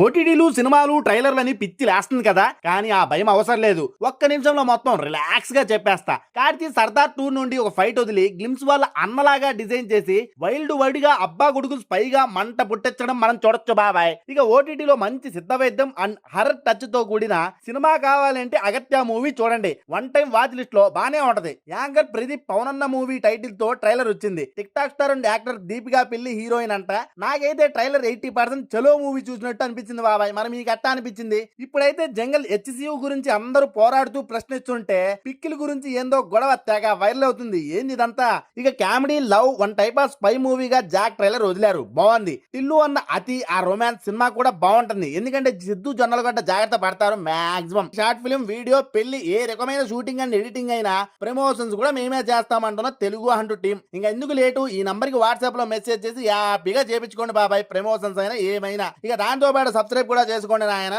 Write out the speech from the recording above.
ఓటీటీలు సినిమాలు ట్రైలర్లని పిచ్చి లేస్తుంది కదా, కానీ ఆ భయం అవసరం లేదు. ఒక్క నిమిషంలో మొత్తం రిలాక్స్ గా చెప్పేస్తా. కార్తీ సర్దార్ 2 నుండి ఒక ఫైట్ వదిలి గ్లిమ్స్ వాళ్ళ అన్నలాగా డిజైన్ చేసి వైల్డ్ వైడ్ గా అబ్బా గుడుగు స్పైగా మంట పుట్టించడం మనం చూడొచ్చు బాబాయ్. ఇక ఓటీటీలో మంచి సిద్ధ వైద్యం అండ్ హర్రర్ టచ్ తో కూడిన సినిమా కావాలంటే అగత్య మూవీ చూడండి. వన్ టైం వాచ్ లిస్ట్ లో బానే ఉంటది. యాంకర్ ప్రదీప్ పవనన్న మూవీ టైటిల్ తో ట్రైలర్ వచ్చింది. Tick tok star and actor Deepika పిల్లి హీరోయిన్ అంట. నాకైతే ట్రైలర్ 80% చలో మూవీ చూసినట్టు అనిపించింది బాబాయ్. మరి మీకు ఎట్టా అనిపించింది? ఇప్పుడైతే జంగల్ హెచ్సియు గురించి అందరూ పోరాడుతూ ప్రశ్నిస్తుంటే పిక్కిల్ గురించి ఏందో గొడవ తెగ వైరల్ అవుతుంది. ఏంది ఇదంతా? ఇక comedy love one type of spy మూవీగా జాక్ ట్రైలర్ వదిలారు, బాగుంది. టిల్లు అన్న అతి ఆ రొమాన్స్ సినిమా కూడా బాగుంటుంది. ఎందుకంటే సిద్ధు జొన్నలగడ్డ జాగ్రత్త పడతారు మాక్సిమం. షార్ట్ ఫిల్మ్, వీడియో, పెళ్లి ఏ రకమైన షూటింగ్ అండ్ ఎడిటింగ్ అయినా ప్రమోషన్స్ కూడా మేమే చేస్తామంటున్న తెలుగు హంటు టీం. ఇంకా ఎందుకు లేటు, ఈ నంబర్ కి వాట్సాప్ లో మెసేజ్ చేసి హ్యాపీగా చేపించుకోండి బాబాయ్. ప్రమోషన్స్ అయినా ఏమైనా. ఇక దాంతో పాటు సబ్స్క్రైబ్ కూడా చేసుకోండి నాయన.